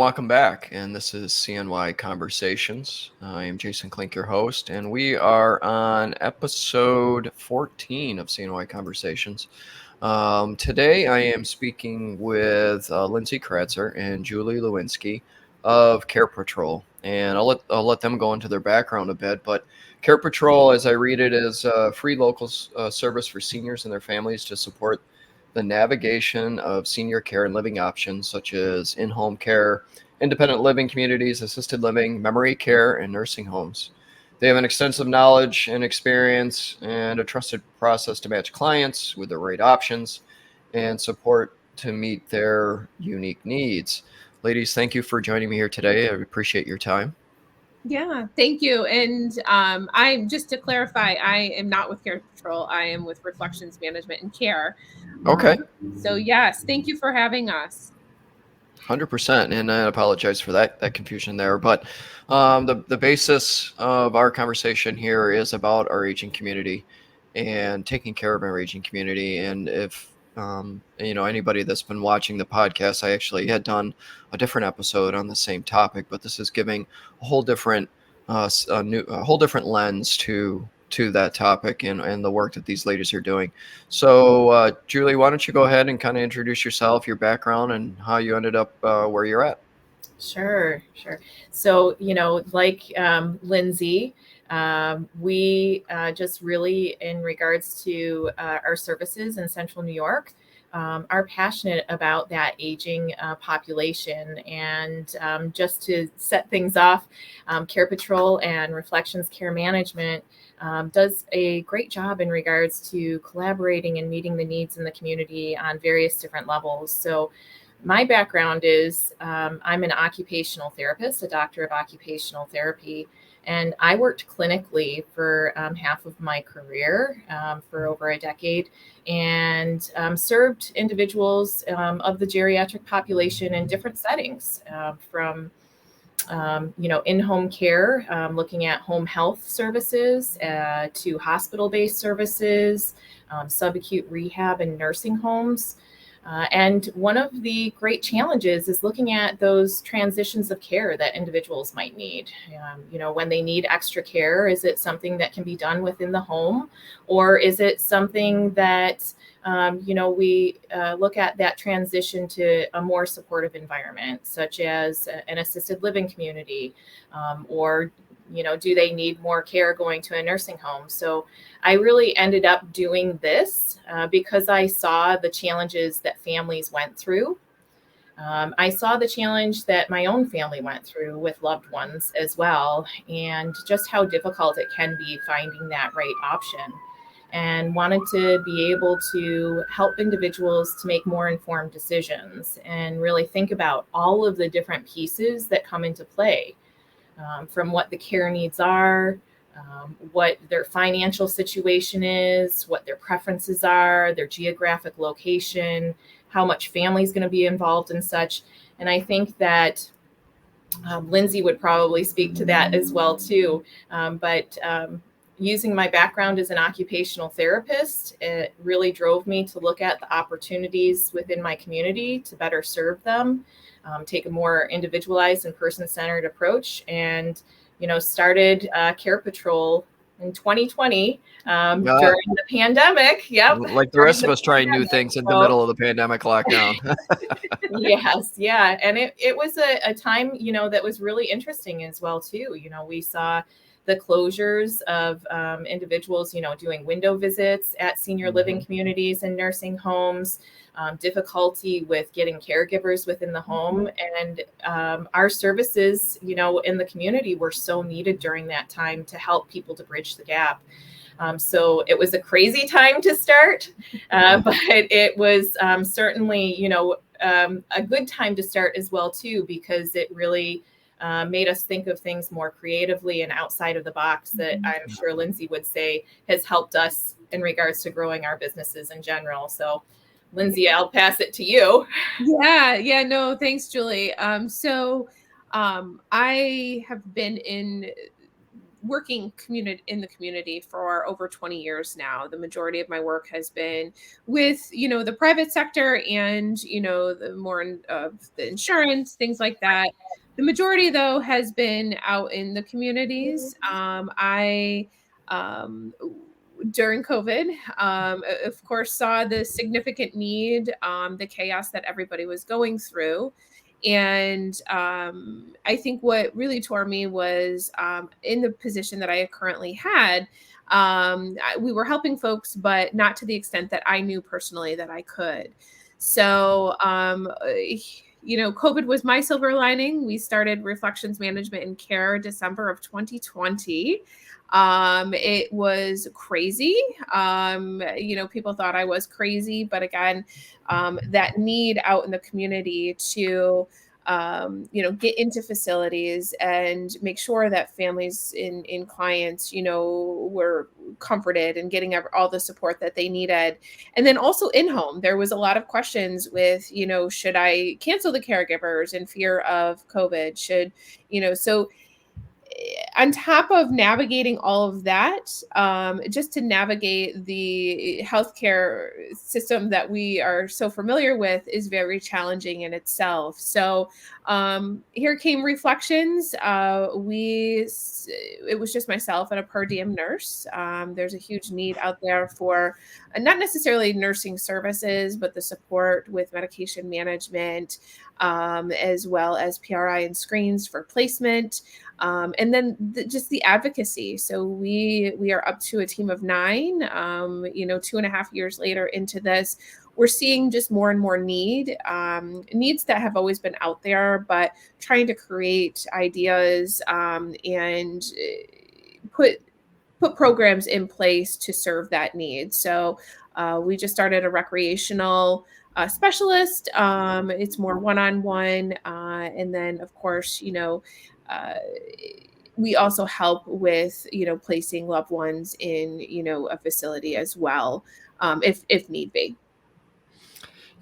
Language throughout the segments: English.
welcome back. And this is CNY Conversations. I am Jason Klink, your host, and we are on episode 14 of CNY Conversations. Today I am speaking with Lindsay Kratzer and Julie Lewinski of CarePatrol, and I'll let them go into their background a bit. But CarePatrol, as I read it, is a free local service for seniors and their families to support the navigation of senior care and living options such as in-home care, independent living communities, assisted living, memory care, and nursing homes. They have an extensive knowledge and experience and a trusted process to match clients with the right options and support to meet their unique needs. Ladies, thank you for joining me here today. I appreciate your time. Yeah, thank you. And I just to clarify, I am not with CarePatrol. I am with Reflections Management and Care. Okay. So yes, thank you for having us. 100%, and I apologize for that confusion there. But the basis of our conversation here is about our aging community and taking care of our aging community. And if anybody that's been watching the podcast, I actually had done a different episode on the same topic, but this is giving a whole different a whole different lens to that topic and the work that these ladies are doing. So, Julie, why don't you go ahead and kind of introduce yourself, your background, and how you ended up where you're at? Sure. So, like Lindsay, we just really, in regards to our services in Central New York, are passionate about that aging population. And just to set things off, CarePatrol and Reflections Care Management does a great job in regards to collaborating and meeting the needs in the community on various different levels. So my background is I'm an occupational therapist, a doctor of occupational therapy, and I worked clinically for half of my career for over a decade and served individuals of the geriatric population in different settings from in-home care, looking at home health services to hospital-based services, subacute rehab and nursing homes. And one of the great challenges is looking at those transitions of care that individuals might need. When they need extra care, is it something that can be done within the home? Or is it something that, we look at that transition to a more supportive environment, such as an assisted living community, or do they need more care going to a nursing home? So I really ended up doing this because I saw the challenges that families went through. I saw the challenge that my own family went through with loved ones as well, and just how difficult it can be finding that right option, and wanted to be able to help individuals to make more informed decisions and really think about all of the different pieces that come into play. From what the care needs are, what their financial situation is, what their preferences are, their geographic location, how much family is going to be involved in such. And I think that Lindsay would probably speak to that as well too. But using my background as an occupational therapist, it really drove me to look at the opportunities within my community to better serve them. Take a more individualized and person-centered approach, and started CarePatrol in 2020 during the pandemic. Yep, like the rest of us trying new things in the middle of the pandemic lockdown. Yes, yeah, and it was a time that was really interesting as well too. We saw the closures of individuals, doing window visits at senior living communities and nursing homes. Difficulty with getting caregivers within the home, and our services, in the community were so needed during that time to help people to bridge the gap. So it was a crazy time to start, but it was certainly, a good time to start as well too, because it really made us think of things more creatively and outside of the box that I'm sure Lindsay would say has helped us in regards to growing our businesses in general. So Lindsay, I'll pass it to you. Yeah, no, thanks, Julie. So I have been in working in the community for over 20 years now. The majority of my work has been with, the private sector and, the more of the insurance, things like that. The majority, though, has been out in the communities. I during COVID, of course, saw the significant need, the chaos that everybody was going through. And I think what really tore me was in the position that I currently had, we were helping folks, but not to the extent that I knew personally that I could. So, COVID was my silver lining. We started Reflections Management and Care December of 2020. It was crazy. People thought I was crazy, but again, that need out in the community to, get into facilities and make sure that families in clients, were comforted and getting all the support that they needed. And then also in home, there was a lot of questions with, should I cancel the caregivers in fear of COVID? So on top of navigating all of that, just to navigate the healthcare system that we are so familiar with is very challenging in itself. So here came Reflections. It was just myself and a per diem nurse. There's a huge need out there for not necessarily nursing services, but the support with medication management, as well as PRI and screens for placement. And then just the advocacy. So we are up to a team of 9, 2.5 years later into this, we're seeing just more and more needs that have always been out there, but trying to create ideas and put programs in place to serve that need. So we just started a recreational specialist. It's more one-on-one. And then, of course, we also help with, placing loved ones in, a facility as well, if need be.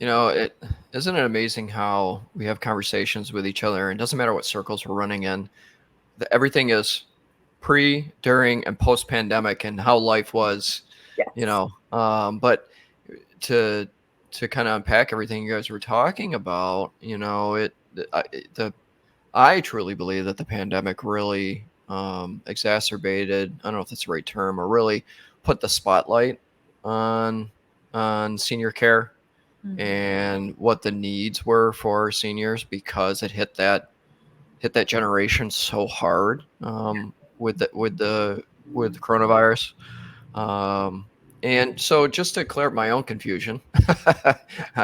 Isn't it amazing how we have conversations with each other, and it doesn't matter what circles we're running in, everything is pre, during, and post pandemic and how life was, Yes. But to kind of unpack everything you guys were talking about, I truly believe that the pandemic really exacerbated, I don't know if that's the right term, or really put the spotlight on senior care and what the needs were for seniors, because it hit that generation so hard with the coronavirus. And so, just to clear up my own confusion,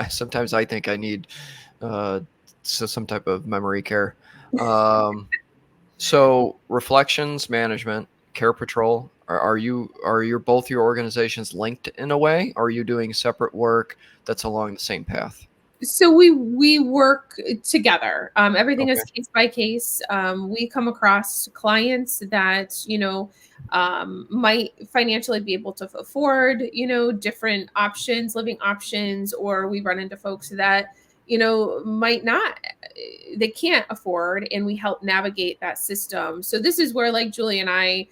sometimes I think I need some type of memory care. So Reflections Management, CarePatrol, are both your organizations linked in a way? Or are you doing separate work that's along the same path? So we work together. Everything is case by case. We come across clients that, might financially be able to afford, different options, living options, or we run into folks that, might not, they can't afford, and we help navigate that system. So this is where, like, Julie and I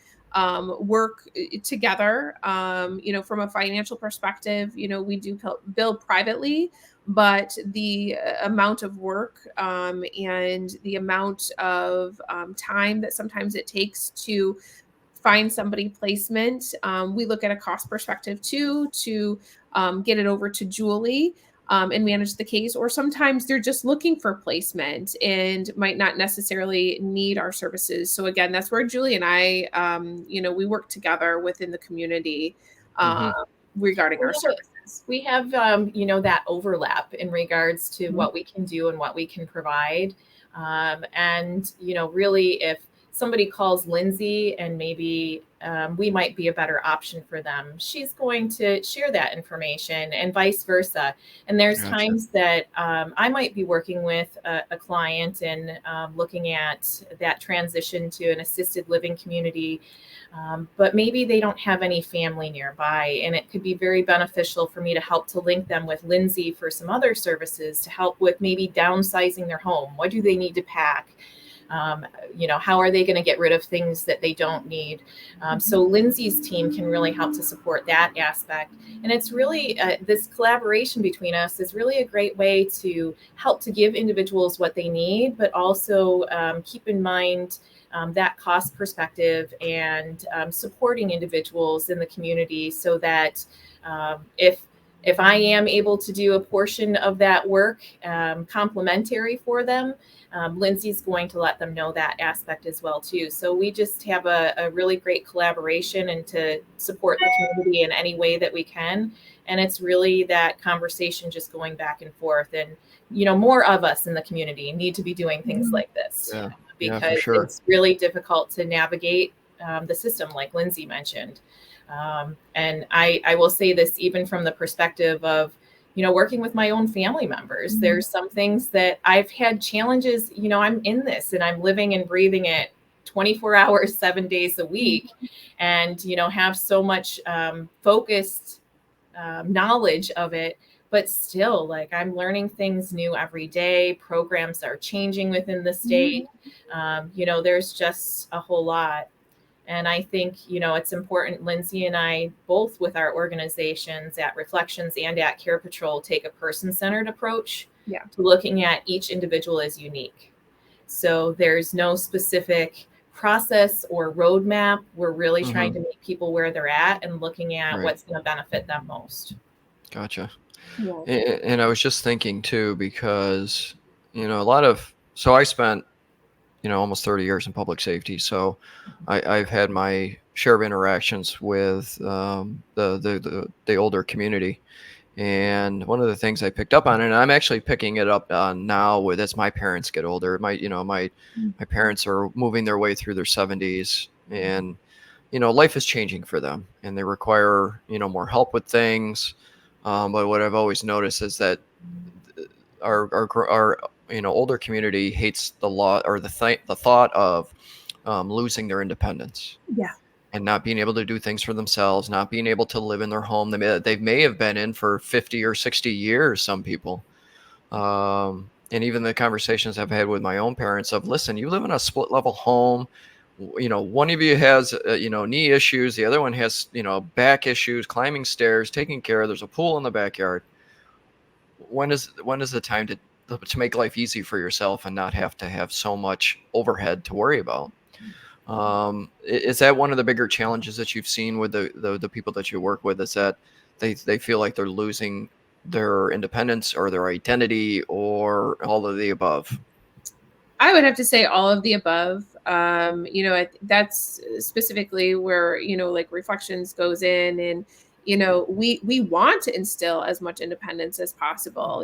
work together. From a financial perspective, we do bill privately, but the amount of work and the amount of time that sometimes it takes to find somebody placement, we look at a cost perspective too, to get it over to Julie and manage the case. Or sometimes they're just looking for placement and might not necessarily need our services. So again, that's where Julie and I, we work together within the community regarding our services. We have, that overlap in regards to what we can do and what we can provide. And, really, if somebody calls Lindsay and maybe we might be a better option for them, she's going to share that information, and vice versa. And there's times that I might be working with a client and looking at that transition to an assisted living community, but maybe they don't have any family nearby, and it could be very beneficial for me to help to link them with Lindsay for some other services to help with maybe downsizing their home. What do they need to pack? How are they going to get rid of things that they don't need? So Lindsay's team can really help to support that aspect. And it's really this collaboration between us is really a great way to help to give individuals what they need, but also keep in mind that cost perspective and supporting individuals in the community so that if I am able to do a portion of that work complimentary for them, Lindsay's going to let them know that aspect as well too. So we just have a really great collaboration and to support the community in any way that we can. And it's really that conversation just going back and forth. And, more of us in the community need to be doing things like this because sure. it's really difficult to navigate the system, like Lindsay mentioned. And I will say this even from the perspective of, working with my own family members. There's some things that I've had challenges, I'm in this and I'm living and breathing it 24 hours, 7 days a week, and, have so much focused knowledge of it. But still, like, I'm learning things new every day. Programs are changing within the state. There's just a whole lot. And I think, it's important, Lindsay and I, both with our organizations at Reflections and at CarePatrol, take a person-centered approach to looking at each individual as unique. So there's no specific process or roadmap. We're really trying to meet people where they're at and looking at what's going to benefit them most. Gotcha. Yeah. And I was just thinking too, because, so I spent, almost 30 years in public safety. So I've had my share of interactions with the older community. And one of the things I picked up on, and I'm actually picking it up on now as my parents get older, my parents are moving their way through their 70s, and, life is changing for them and they require, more help with things. But what I've always noticed is that our older community hates the law or the thought of losing their independence. Yeah. And not being able to do things for themselves, not being able to live in their home. They may have been in for 50 or 60 years, some people. And even the conversations I've had with my own parents of, listen, you live in a split level home. One of you has, knee issues. The other one has, back issues, climbing stairs, taking care. There's a pool in the backyard. When is the time to make life easy for yourself and not have to have so much overhead to worry about? Is that one of the bigger challenges that you've seen with the people that you work with, is that they feel like they're losing their independence or their identity or all of the above? I would have to say all of the above. That's specifically where, like Reflections goes in, and, we want to instill as much independence as possible,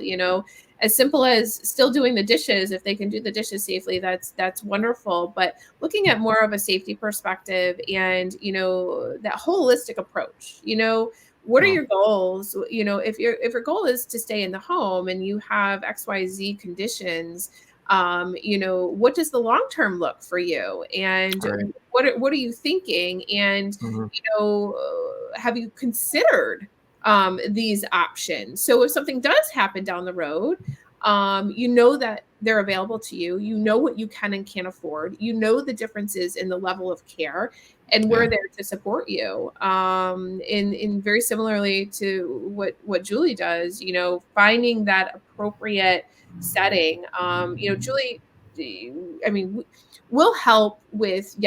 as simple as still doing the dishes. If they can do the dishes safely, that's wonderful. But looking at more of a safety perspective and, that holistic approach, what are your goals? If your goal is to stay in the home and you have XYZ conditions, what does the long-term look for you? And what are you thinking? And, have you considered these options? So if something does happen down the road, that they're available to you, what you can and can't afford, the differences in the level of care, and we're there to support you. In very similarly to what Julie does, finding that appropriate setting. Julie, we'll help with,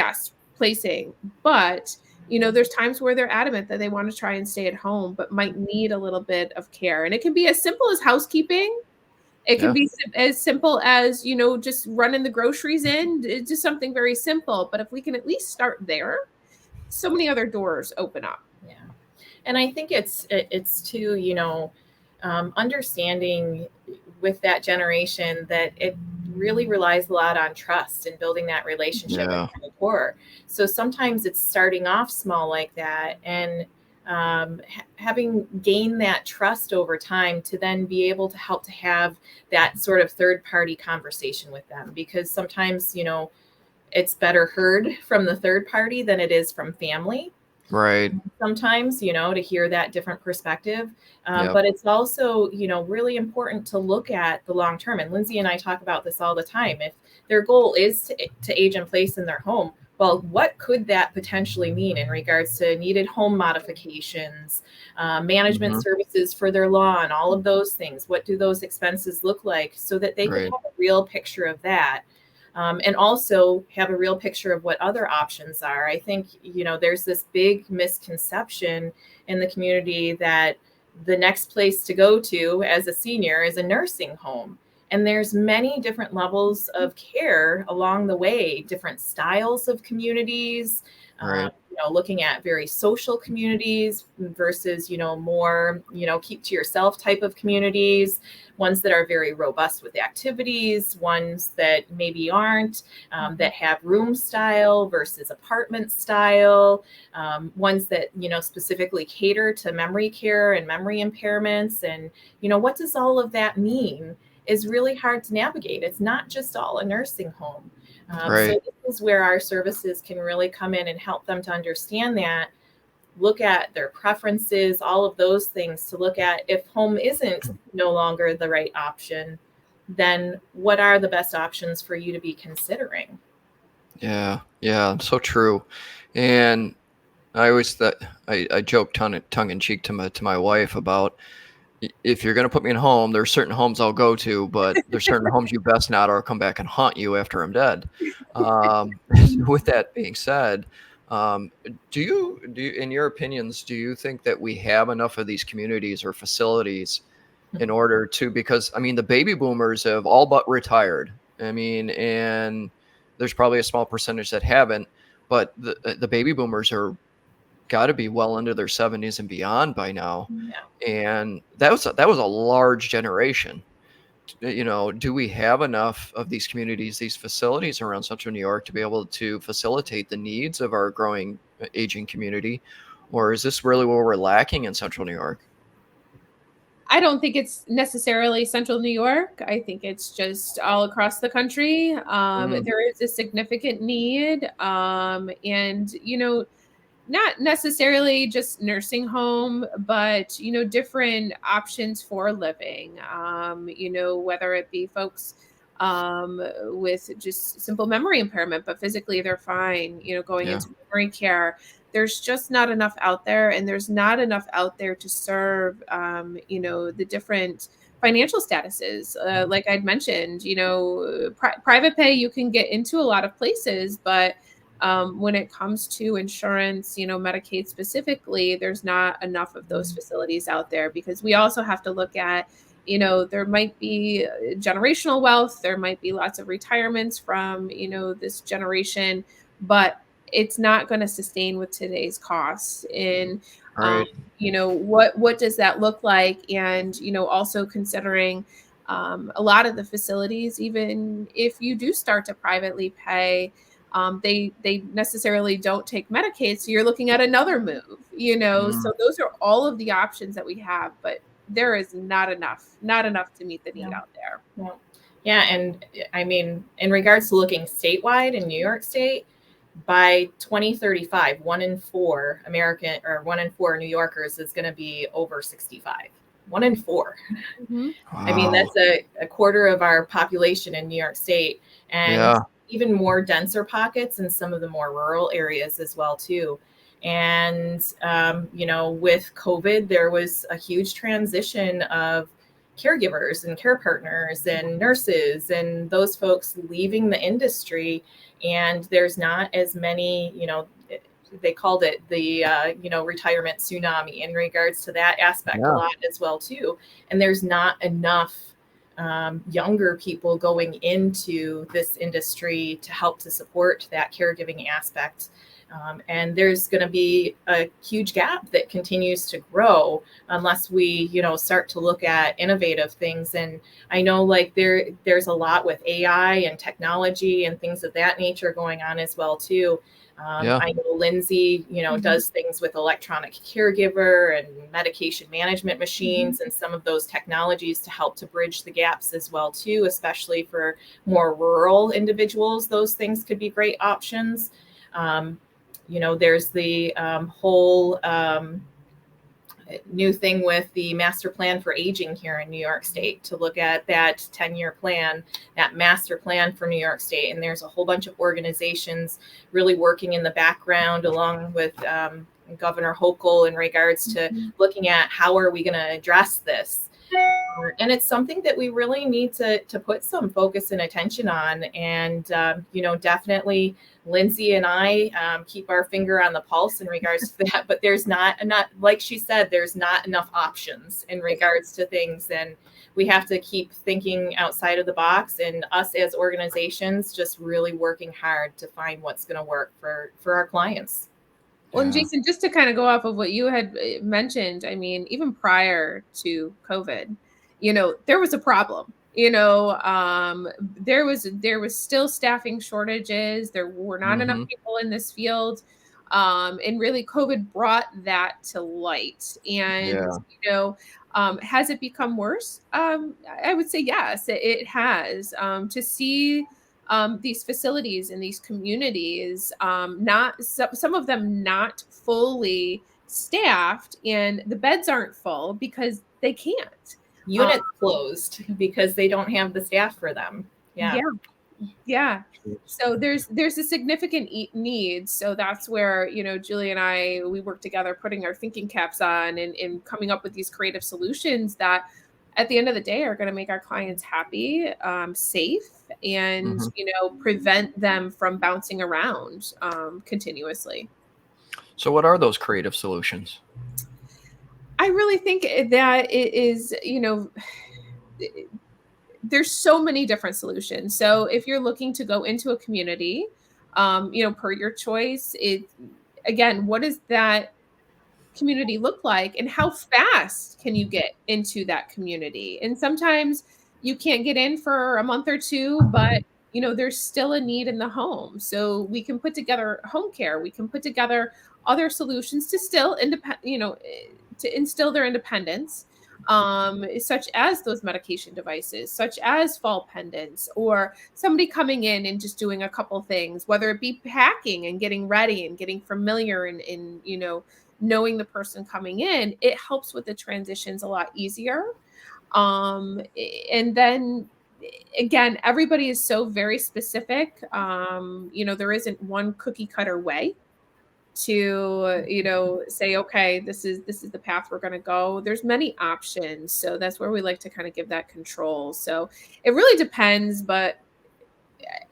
placing, but there's times where they're adamant that they want to try and stay at home, but might need a little bit of care. And it can be as simple as housekeeping. It can be as simple as, just running the groceries in. It's just something very simple. But if we can at least start there, so many other doors open up. Yeah. And I think it's too, understanding with that generation that it really relies a lot on trust and building that relationship and rapport. So sometimes it's starting off small like that, and having gained that trust over time to then be able to help to have that sort of third party conversation with them, because sometimes, it's better heard from the third party than it is from family. Right. Sometimes, to hear that different perspective. Yep. But it's also, really important to look at the long term. And Lindsay and I talk about this all the time. If their goal is to age in place in their home, well, what could that potentially mean in regards to needed home modifications, management services for their lawn, all of those things? What do those expenses look like, so that they could Right. have a real picture of that? And also have a real picture of what other options are. I think, there's this big misconception in the community that the next place to go to as a senior is a nursing home. And there's many different levels of care along the way, different styles of communities, Right. looking at very social communities versus, more, keep to yourself type of communities, ones that are very robust with activities, ones that maybe aren't, that have room style versus apartment style, ones that, specifically cater to memory care and memory impairments. And, what does all of that mean is really hard to navigate. It's not just all a nursing home. Right. So this is where our services can really come in and help them to understand that, look at their preferences, all of those things, to look at if home isn't no longer the right option, then what are the best options for you to be considering? Yeah. Yeah. So true. And I always thought I joke tongue in cheek to my wife about, if you're going to put me in a home, there's certain homes I'll go to, but there's certain homes you best not, or I'll come back and haunt you after I'm dead. With that being said, do you, in your opinions, do you think that we have enough of these communities or facilities in order to, because I mean, the baby boomers have all but retired. I mean, and there's probably a small percentage that haven't, but the baby boomers are got to be well into their 70s and beyond by now. Yeah. And that was a large generation. Do we have enough of these communities, these facilities around Central New York to be able to facilitate the needs of our growing aging community? Or is this really where we're lacking in Central New York? I don't think it's necessarily Central New York. I think it's just all across the country. There is a significant need. And, not necessarily just nursing home, but, different options for living, whether it be folks with just simple memory impairment, but physically they're fine, going Yeah. into memory care. There's just not enough out there, and there's not enough out there to serve, the different financial statuses. Like I'd mentioned, private pay, you can get into a lot of places, but when it comes to insurance, Medicaid specifically, there's not enough of those facilities out there, because we also have to look at, there might be generational wealth, there might be lots of retirements from, this generation, but it's not going to sustain with today's costs. And, Right. what does that look like? And, also considering a lot of the facilities, even if you do start to privately pay, they necessarily don't take Medicaid. So you're looking at another move, so those are all of the options that we have, but there is not enough to meet the need out there. Yeah. And I mean, in regards to looking statewide in New York State, by 2035, 1 in 4 New Yorkers is going to be over 65. 1 in 4. Mm-hmm. I mean, that's a quarter of our population in New York State, and even more denser pockets in some of the more rural areas as well, too. And, with COVID, there was a huge transition of caregivers and care partners and nurses and those folks leaving the industry. And there's not as many, they called it the, retirement tsunami in regards to that aspect a lot as well, too. And there's not enough younger people going into this industry to help to support that caregiving aspect. And there's going to be a huge gap that continues to grow unless we, start to look at innovative things. And I know like there's a lot with AI and technology and things of that nature going on as well, too. I know Lindsay, does things with electronic caregiver and medication management machines and some of those technologies to help to bridge the gaps as well, too, especially for more rural individuals. Those things could be great options. There's the whole new thing with the master plan for aging here in New York State, to look at that 10-year plan, that master plan for New York State. And there's a whole bunch of organizations really working in the background along with Governor Hochul in regards to looking at how are we going to address this. And it's something that we really need to put some focus and attention on. And, definitely Lindsay and I keep our finger on the pulse in regards to that. But there's not, like she said, there's not enough options in regards to things. And we have to keep thinking outside of the box, and us as organizations just really working hard to find what's going to work for our clients. Well, and Jason, just to kind of go off of what you had mentioned, I mean, even prior to COVID, there was a problem. There was still staffing shortages. There were not enough people in this field. And really COVID brought that to light. And, has it become worse? I would say yes, it has. To see these facilities and these communities, some of them not fully staffed, and the beds aren't full because they can't. Units closed because they don't have the staff for them. Yeah. So there's a significant need. So that's where, Julie and I, we work together, putting our thinking caps on and coming up with these creative solutions that at the end of the day are going to make our clients happy, safe, and, prevent them from bouncing around continuously. So what are those creative solutions? I really think that it is, there's so many different solutions. So if you're looking to go into a community, per your choice, again, what does that community look like, and how fast can you get into that community? And sometimes you can't get in for a month or two, but there's still a need in the home. So we can put together home care. We can put together other solutions to still to instill their independence, such as those medication devices, such as fall pendants, or somebody coming in and just doing a couple things, whether it be packing and getting ready and getting familiar and knowing the person coming in. It helps with the transitions a lot easier. And then again, everybody is so very specific. There isn't one cookie cutter way to say, okay, this is the path we're going to go. There's many options. So that's where we like to kind of give that control. So it really depends, but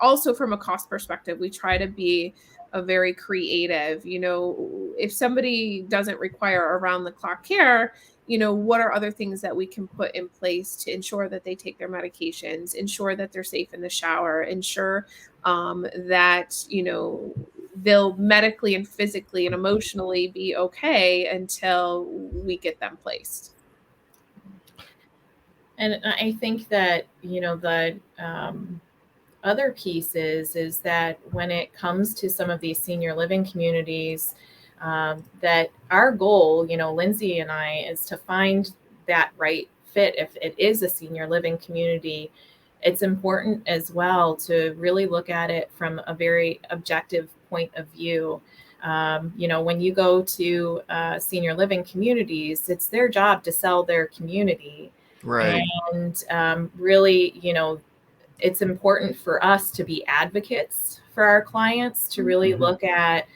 also from a cost perspective, we try to be a very creative. If somebody doesn't require around the clock care, what are other things that we can put in place to ensure that they take their medications, ensure that they're safe in the shower, ensure that they'll medically and physically and emotionally be okay until we get them placed. And I think that, the other piece is that when it comes to some of these senior living communities, that our goal, Lindsay and I, is to find that right fit. If it is a senior living community, it's important as well to really look at it from a very objective point of view. When you go to senior living communities, it's their job to sell their community. Right. And really, it's important for us to be advocates for our clients, to really look at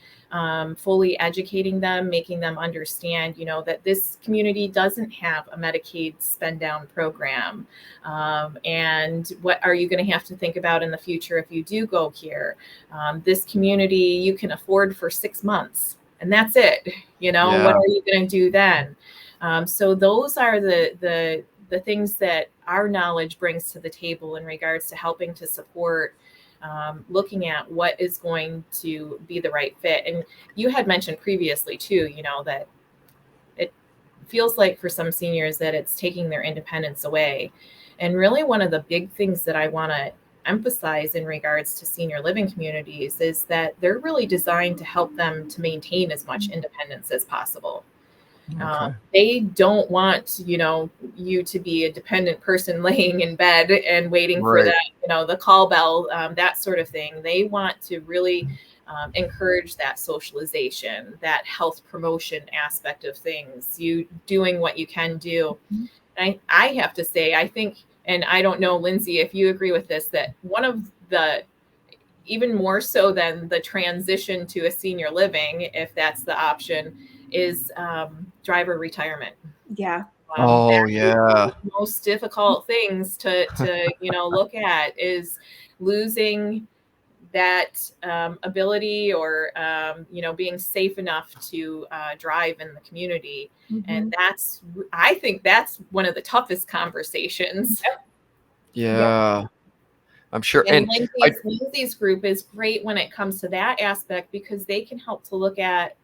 fully educating them, making them understand, that this community doesn't have a Medicaid spend down program. And what are you going to have to think about in the future if you do go here? This community you can afford for 6 months, and that's it. What are you going to do then? So those are the things that our knowledge brings to the table in regards to helping to support looking at what is going to be the right fit. And you had mentioned previously too, that it feels like for some seniors that it's taking their independence away. And really one of the big things that I want to emphasize in regards to senior living communities is that they're really designed to help them to maintain as much independence as possible. Okay. They don't want, you to be a dependent person laying in bed and waiting for Right. that, the call bell, that sort of thing. They want to really encourage that socialization, that health promotion aspect of things, you doing what you can do. I have to say, I think, and I don't know, Lindsay, if you agree with this, that one of the, even more so than the transition to a senior living, if that's the option, is driver retirement. Yeah. Oh, That is one yeah. of the most difficult things to look at, is losing that ability, or being safe enough to drive in the community. And I think that's one of the toughest conversations. Yeah. I'm sure. And And I, Lindsay's group is great when it comes to that aspect, because they can help to look at,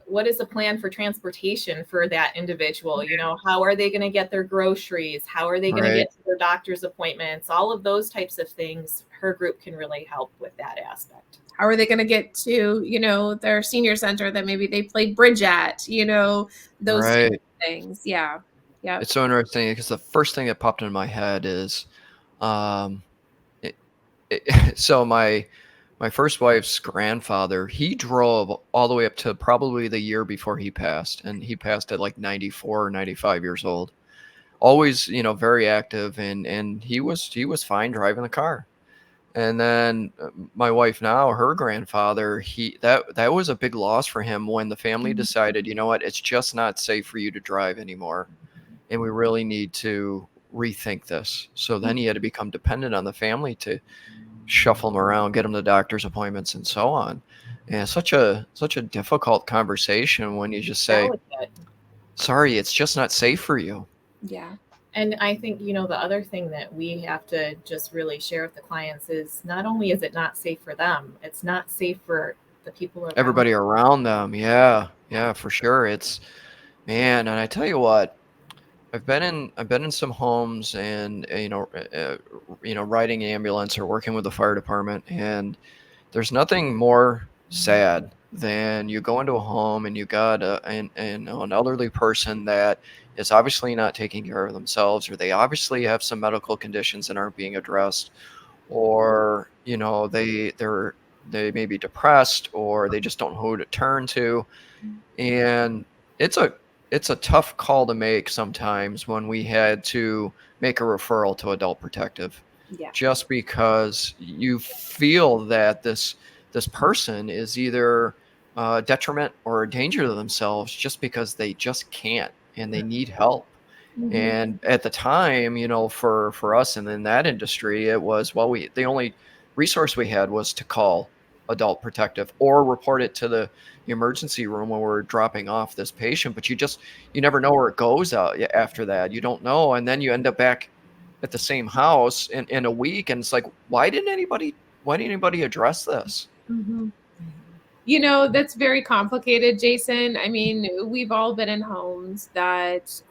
what is the plan for transportation for that individual? How are they going to get their groceries? How are they going to right. get to their doctor's appointments? All of those types of things, her group can really help with that aspect. How are they going to get to, their senior center that maybe they played bridge at, those types Right. of things. Yeah. Yeah. It's so interesting because the first thing that popped into my head is, um, it, so my first wife's grandfather, he drove all the way up to probably the year before he passed, and he passed at like 94 or 95 years old. Always, very active, and he was fine driving the car. And then my wife now, her grandfather, that was a big loss for him when the family decided, you know what, it's just not safe for you to drive anymore, and we really need to rethink this. So then he had to become dependent on the family to shuffle him around, get him to doctor's appointments, and so on. And it's such a difficult conversation when you just say, Delicate. sorry, it's just not safe for you. Yeah. And I think, the other thing that we have to just really share with the clients is, not only is it not safe for them, it's not safe for the people around Everybody them. around them. Yeah. Yeah, for sure. It's, man, and I tell you what, I've been in some homes, and riding ambulance or working with the fire department, and there's nothing more sad than you go into a home and you got an elderly person that is obviously not taking care of themselves, or they obviously have some medical conditions that aren't being addressed, or they may be depressed, or they just don't know who to turn to. And it's a tough call to make sometimes when we had to make a referral to adult protective, Yeah. just because you feel that this person is either a detriment or a danger to themselves, just because they just can't and they need help. And at the time, for us and in that industry, it was, well, the only resource we had was to call adult protective or report it to the emergency room when we're dropping off this patient. But you never know where it goes out after that. You don't know. And then you end up back at the same house in a week. And it's like, why didn't anybody address this? That's very complicated, Jason. I mean, we've all been in homes that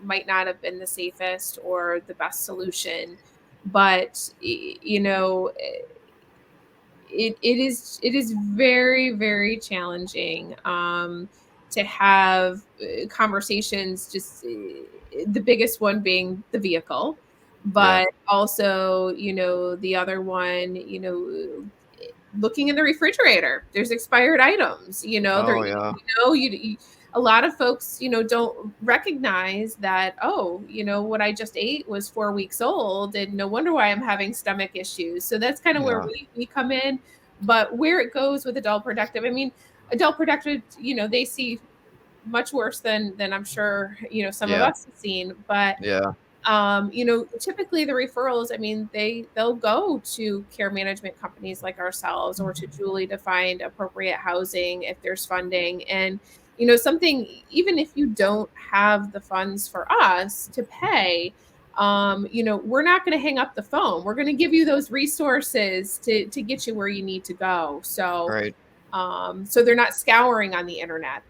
might not have been the safest or the best solution, but it is very, very challenging to have conversations. Just the biggest one being the vehicle, Yeah. but also the other one, looking in the refrigerator. There's expired items. There. Oh, yeah. A lot of folks, don't recognize that. Oh, what I just ate was 4 weeks old, and no wonder why I'm having stomach issues. So that's kind of where Yeah. we come in. But where it goes with adult protective, I mean, adult protective, they see much worse than I'm sure some of Yeah. us have seen. But Yeah. typically the referrals, I mean, they'll go to care management companies like ourselves, or to Julie, to find appropriate housing if there's funding. And something, even if you don't have the funds for us to pay, we're not going to hang up the phone. We're going to give you those resources to get you where you need to go. So Right. so they're not scouring on the internet,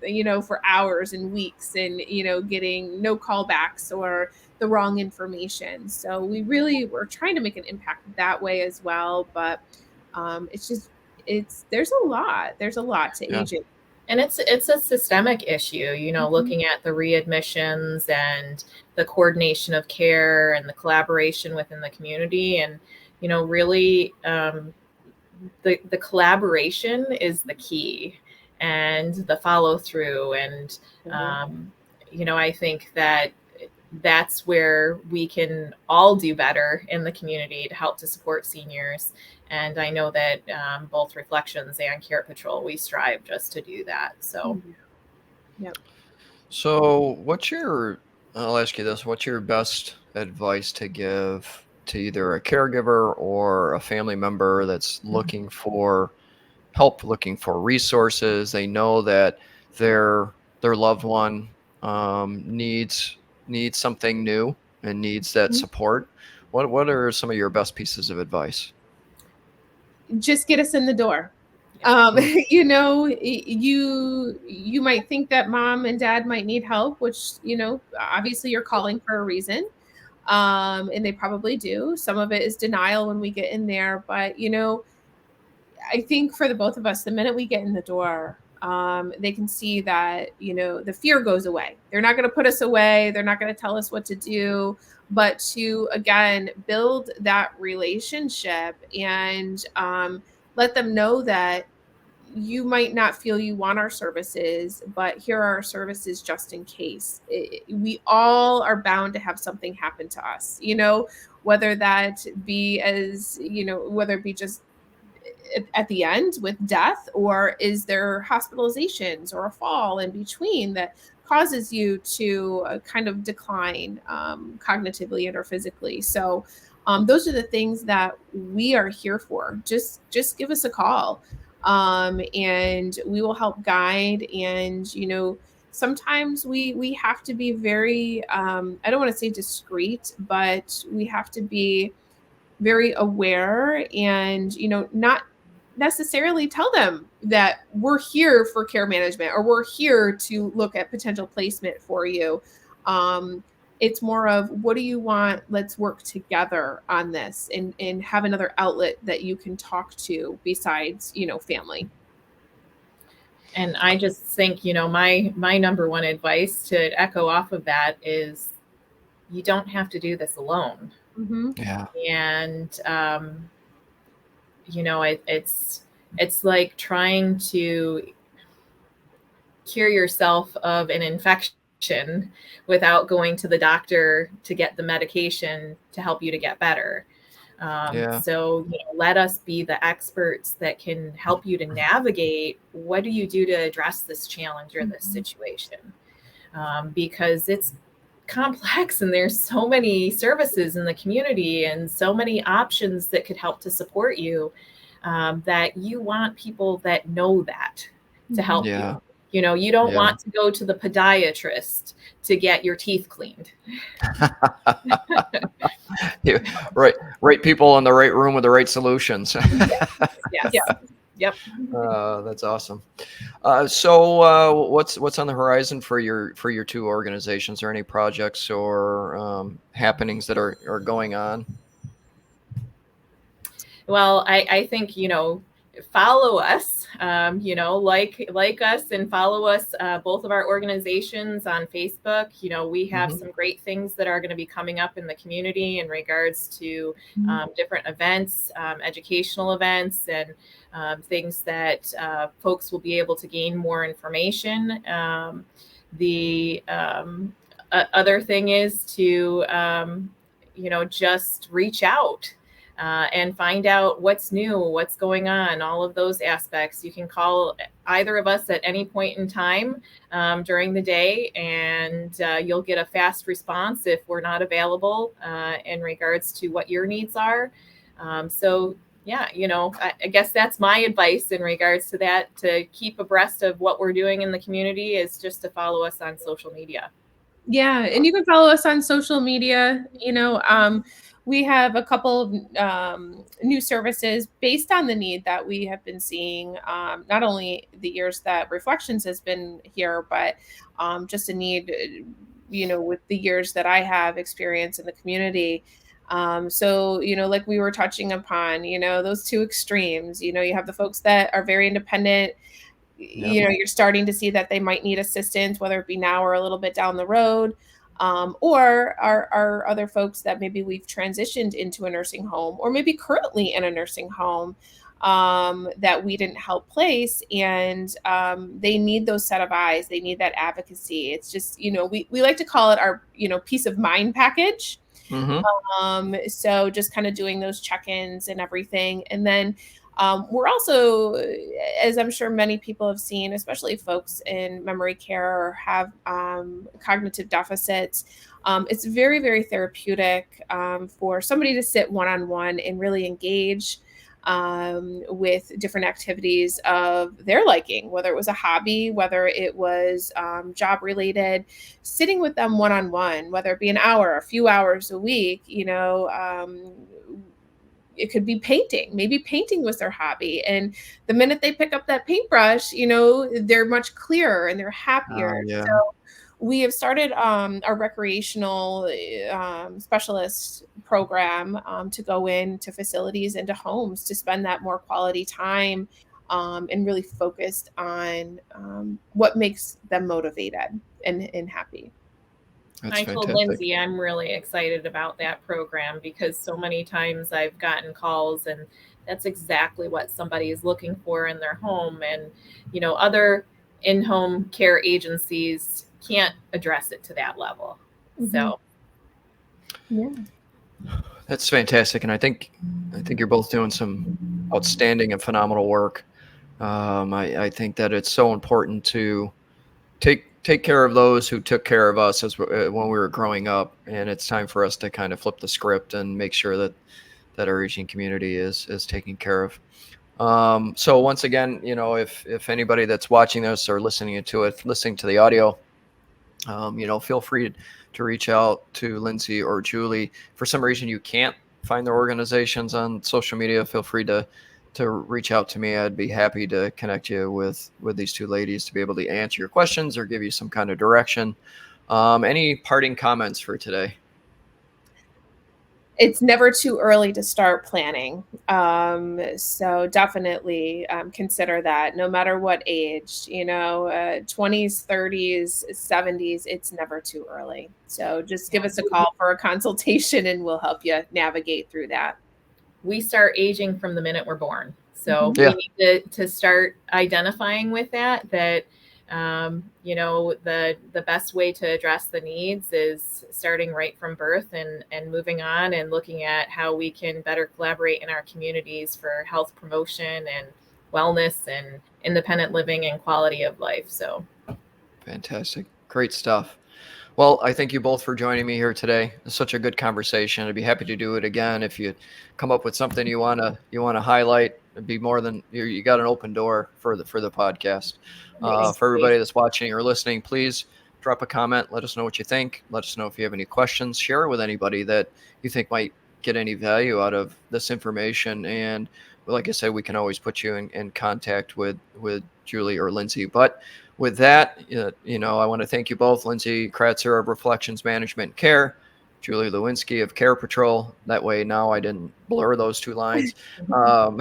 for hours and weeks, and getting no callbacks or the wrong information. So we're trying to make an impact that way as well. But there's a lot to Yeah. aging. And it's a systemic issue, looking at the readmissions and the coordination of care and the collaboration within the community. And, really the collaboration is the key, and the follow through. And, I think that's where we can all do better in the community to help to support seniors. And I know that both Reflections and CarePatrol, we strive just to do that. So, Yep. So I'll ask you this, what's your best advice to give to either a caregiver or a family member that's looking for help, looking for resources? They know that their loved one needs something new and needs that support. What are some of your best pieces of advice? Just get us in the door. You might think that mom and dad might need help, which, obviously you're calling for a reason. And they probably do. Some of it is denial when we get in there, but I think for the both of us, the minute we get in the door, they can see that, the fear goes away. They're not going to put us away. They're not going to tell us what to do, but to, again, build that relationship and let them know that you might not feel you want our services, but here are our services just in case. We all are bound to have something happen to us, whether that be whether it be just at the end with death, or is there hospitalizations or a fall in between that causes you to kind of decline cognitively and or physically. So those are the things that we are here for. Just give us a call, and we will help guide. And sometimes we have to be very I don't want to say discreet, but we have to be very aware and not necessarily tell them that we're here for care management or we're here to look at potential placement for you. It's more of, what do you want? Let's work together on this and have another outlet that you can talk to besides, family. And I just think, my number one advice to echo off of that is, you don't have to do this alone. Yeah. And, it's like trying to cure yourself of an infection without going to the doctor to get the medication to help you to get better. So, let us be the experts that can help you to navigate, what do you do to address this challenge or this situation? Because it's complex and there's so many services in the community and so many options that could help to support you, that you want people that know that to help you. You don't want to go to the podiatrist to get your teeth cleaned. Right people in the right room with the right solutions. Yes. Yep. That's awesome. So what's on the horizon for your two organizations? Are any projects or happenings that are going on? Well, I think, follow us, like us, and follow us, both of our organizations on Facebook. We have some great things that are going to be coming up in the community in regards to different events, educational events, and things that folks will be able to gain more information. The other thing is to, just reach out. And find out what's new, what's going on, all of those aspects. You can call either of us at any point in time during the day, and you'll get a fast response if we're not available in regards to what your needs are. So, I guess that's my advice in regards to that, to keep abreast of what we're doing in the community, is just to follow us on social media. Yeah, and you can follow us on social media. We have a couple of new services based on the need that we have been seeing, not only the years that Reflections has been here, but just a need, with the years that I have experience in the community. So, like we were touching upon, those two extremes, you have the folks that are very independent, you know, you're starting to see that they might need assistance, whether it be now or a little bit down the road. Or our other folks that maybe we've transitioned into a nursing home, or maybe currently in a nursing home, that we didn't help place, and they need those set of eyes. They need that advocacy. It's just, you know, we like to call it our, you know, peace of mind package. So just kind of doing those check-ins and everything. And then we're also, as I'm sure many people have seen, especially folks in memory care or have cognitive deficits, it's very, very therapeutic for somebody to sit one-on-one and really engage with different activities of their liking, whether it was a hobby, whether it was job related, sitting with them one-on-one, whether it be an hour, a few hours a week, you know, it could be painting. Maybe painting was their hobby. And the minute they pick up that paintbrush, you know, they're much clearer and they're happier. Yeah. So we have started our recreational specialist program to go into facilities and to homes to spend that more quality time and really focused on what makes them motivated and happy. That's I told fantastic. Lindsay I'm really excited about that program because so many times I've gotten calls and that's exactly what somebody is looking for in their home. And, you know, other in-home care agencies can't address it to that level. So, yeah, That's fantastic. And I think you're both doing some outstanding and phenomenal work. I think that it's so important to take care of those who took care of us when we were growing up, and it's time for us to kind of flip the script and make sure that our aging community is taken care of. So once again, you know, if anybody that's watching this or listening to the audio, you know, feel free to reach out to Lindsay or Julie. For some reason you can't find their organizations on social media, feel free to reach out to me. I'd be happy to connect you with these two ladies to be able to answer your questions or give you some kind of direction. Any parting comments for today? It's never too early to start planning. So definitely consider that no matter what age, you know, 20s, 30s, 70s, it's never too early. So just give us a call for a consultation and we'll help you navigate through that. We start aging from the minute we're born. So we need to start identifying with that, you know, the best way to address the needs is starting right from birth and moving on and looking at how we can better collaborate in our communities for health promotion and wellness and independent living and quality of life. So fantastic. Great stuff. Well, I thank you both for joining me here today. It's such a good conversation. I'd be happy to do it again. If you come up with something you want to highlight, it'd be more than you got an open door for the podcast. For everybody that's watching or listening, please drop a comment. Let us know what you think. Let us know if you have any questions. Share it with anybody that you think might get any value out of this information. And like I said, we can always put you in contact with Julie or Lindsay. But with that, you know, I want to thank you both, Lindsay Kratzer of Reflections Management Care, Julie Lewinski of CarePatrol. That way now I didn't blur those two lines. But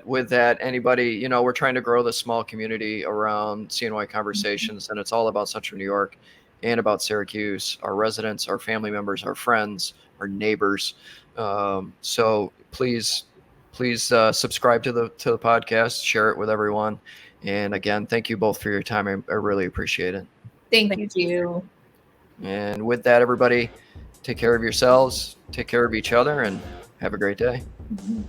with that, anybody, you know, we're trying to grow this small community around CNY Conversations, and it's all about Central New York and about Syracuse, our residents, our family members, our friends, our neighbors. So please subscribe to the podcast, share it with everyone. And again, thank you both for your time. I really appreciate it. Thank you. And with that, everybody, take care of yourselves, take care of each other, and have a great day. Mm-hmm.